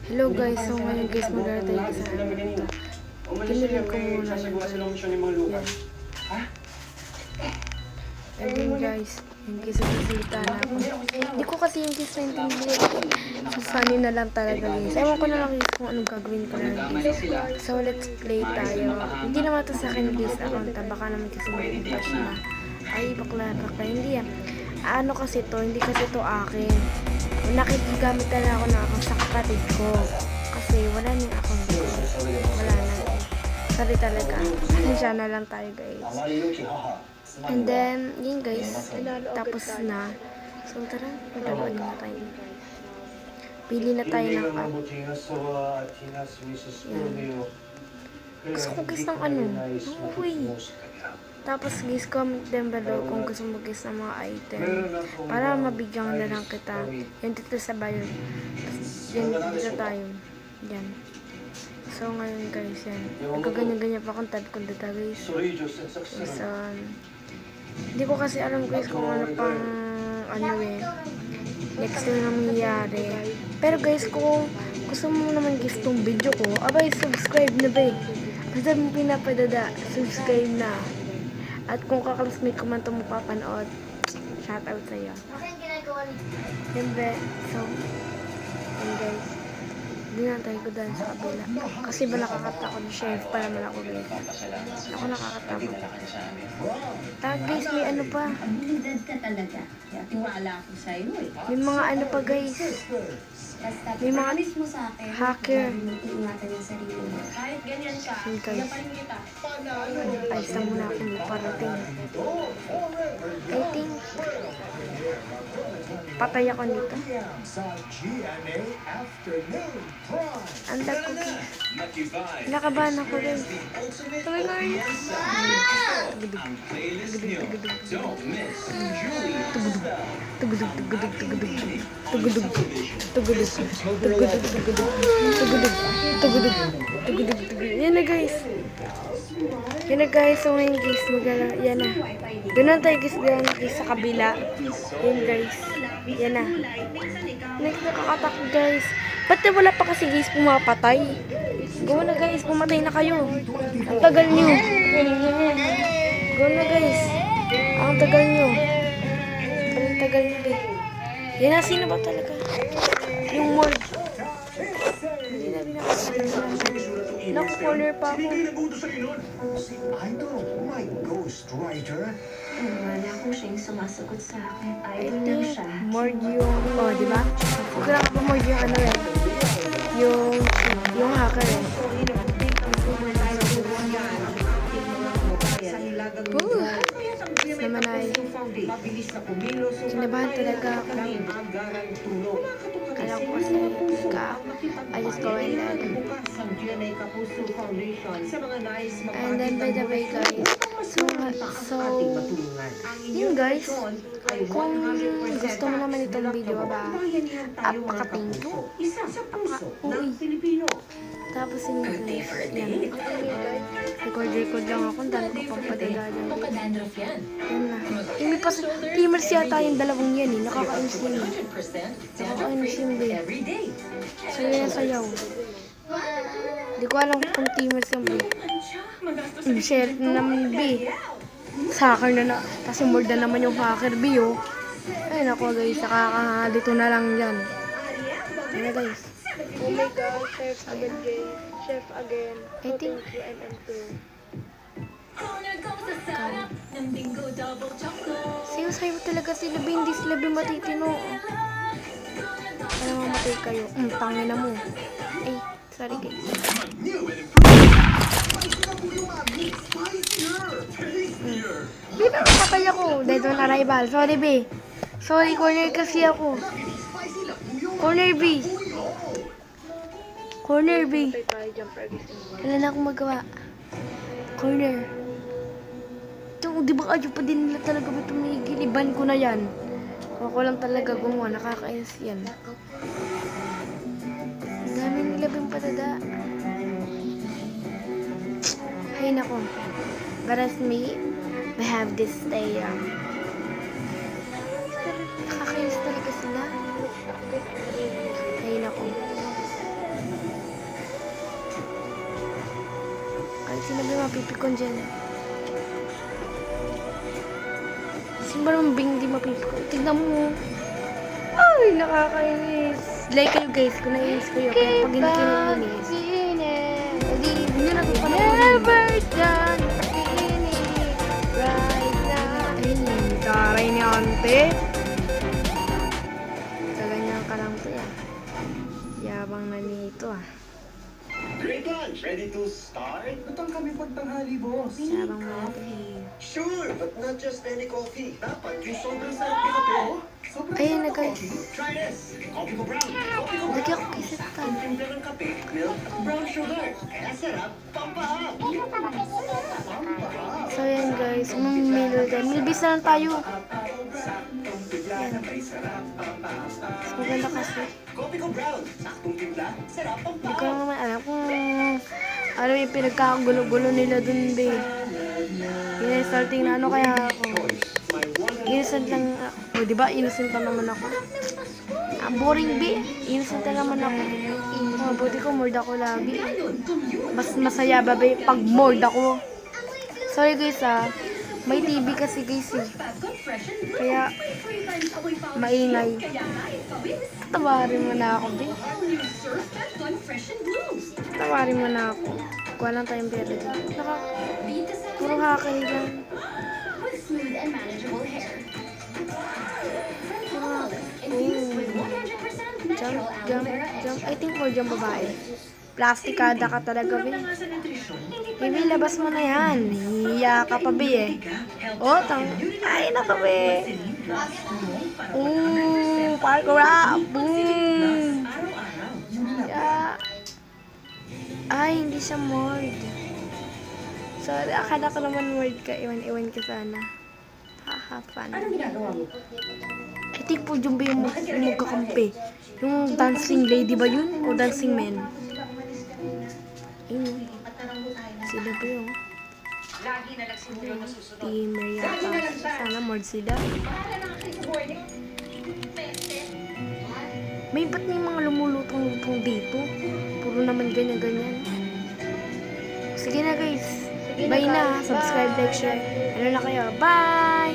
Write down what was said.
Hello guys, so ngayon guys maglalagay tayo sa ito. Kinilin ko muna yung yan. Ayun guys, yung guys nagsalita na ako. Hindi ko kasi yung guys naintindihan. So funny na lang talaga guys. Ewan ko na lang guys kung anong gagawin ko na guys. So let's play tayo. Hindi naman ito sa akin guys account. Baka naman kasi mag-bash na. Ay bakla, hindi yan. Ano kasi to, hindi kasi to akin. Nakikigamit na lang ako ng account sa kapatid ko. Kasi wala nang account ko. Wala na. Sorry talaga. Pasensya na lang tayo guys. And then, yun guys. Tapos na. So tara, magdawaan na tayo. Pili na tayo ng app. Gusto ko guys ng ano. Uy. Tapos guys, comment din below kung gusto mo guys ng mga item. Para mabigyan na lang kita. Yan dito sa bio. Yan dito tayo. Yan. So ngayon guys, yan. Nagkaganyan-ganyan pa akong tab kung dito guys. So, hindi ko kasi alam guys kung ano pang ano next na nangyayari. Pero guys, kung gusto mo naman guys itong video ko, abay subscribe na ba eh. Basta mo pinapadada, subscribe na. At kung kaklasmate ko man ito mo papanood, shoutout sa'yo. Siyempre, so, yun guys. Hindi na tayo ko dahil sa kabila. Kasi ba nakakatakot ni chef pa naman ako guys. Ako nakakatakot. Tag guys, may ano pa. Abilidad ka talaga. Kaya tiwala ako sa'yo eh. May mga ano pa guys. May mga mo sa akin, hacker. ingatan yung sarili mo. Kahit ganyan ka, Yun guys. kita. Ay, sa muna akong parating. I think, patay ako nito. Ang dag ko guys. Nakabahan ako rin. Sabi ko rin. Tugudug. Yan na guys. Yan na guys. So ngayon guys, yan na. Doon na tayo guys sa kabila. Yan guys. Yan na. Next nakakatakot guys. Ba't wala pa kasi guys pumapatay? Go na guys, pumatay na kayo. Ang tagal nyo. Go na guys. Ang tagal nyo. Ang tagal nyo guys. Yan na, sino ba talaga? Yung morgue. Hindi na binakasal. Naku-corner pa ako. Si Idol, my ghostwriter. Wala ko siyang sumasagot sa akin. I Idol lang think siya. morgue yung, oh diba? Huwag lang pa morgue yung ano eh. Yung hacker eh. Naman ay kinabahan talaga ako. Kala ko kasi I just go and then by the way guys, so yun guys, kung gusto mo naman itong video ba, apaka-thank you. Tapos yun guys, yan. Record lang ako, ang dami ko pang padala dyan guys. Yan na. May pa teamers yata yung dalawang yan eh, nakaka-inis yun eh. Nakaka-inis yun eh. So yun yung sayaw. Hindi ko alam kung teamers yung B. Share na naman B. Hacker na. Kasi more na naman yung hacker B oh. Ayun ako guys, nakaka-dito na lang yan. Ayun na guys. Oh my god, chef again guys. Chef again. I think sayo talaga sila ba, hindi sila ba matitino? Kaya mamatay kayo. Tangin na mo. Ay, sorry guys. Di ba matay ako? Dead on arrival. Sorry B. Sorry, corner kasi ako. Corner B. Corner B. Wala na akong magawa. Corner. Ito, di ba kayo pa din nila talaga may tumigil? Iban ko na yan. Ako lang talaga gumawa. Nakakainis yan. Ang dami nila bang patada. Ay nako. But as me, we have this day. Nakakainis talaga sila. Ay nako. na ba mapipikon dyan? Sino ba naman bing di mapipikon? Tignan mo. Ay, nakakainis. Like kayo guys, kung naiinis kayo. Kaya pag hindi kayo naiinis. Hindi nyo na kung never done right now. Ayun, taray ni ante. Kaganyan ka lang to yan. Yabang na nito ah. Great lunch! Ready to start? Batang kami pagtanghali, boss. Yabang mo natin. Sure, but not just any coffee. Dapat yung sobrang sarap na kape. Sobrang Ayun na sarap guys. coffee. Try this. Coffee ko brown. Coffee ko brown. Lagyan ko kasi ito. Saktong timpla ng kape, milk, brown sugar. Kaya sarap, pampahap. Pampahap. So yan guys, milbis na lang tayo. Yan. Mas maganda kasi. Coffee ko brown. Saktong timpla, sarap, Hindi ko pampahap. naman alam kung ano yung pinagkakagulo-gulo nila dun be. Yun starting na ano kaya ako. Innocent lang ako. Diba innocent lang naman ako. Boring be. Innocent lang naman ako. Buti ko mold ako lagi. Mas masaya ba be pag mold ako. Sorry guys may TV kasi guys eh. Kaya maingay. Tawarin mo na ako be. Tawarin mo na ako. Kuha lang tayong pera dyan. Puro hakay lang. Smooth and manageable hair. Jump. I think more jump babae. Plastikada ka talaga, be. Baby, labas mo na yan. Hiya ka pa, be, eh. Oh, ay, naka, be. Parkour up. Boom. Yeah. Ay, hindi siya mold. Sorry, akala ko naman mold ka. Iwan ka sana. Haha, fun. Anong ginagawa mo? I think po yung magkakampi. Yung dancing lady ba yun? O dancing man? Ayun. Sila ba yun? Teamer yata. Sana mold sila. Ba't may mga lumulutong dito? Puro naman ganyan-ganyan. Sige na guys. Bye na. Subscribe, like, share. Ano na kayo? Bye!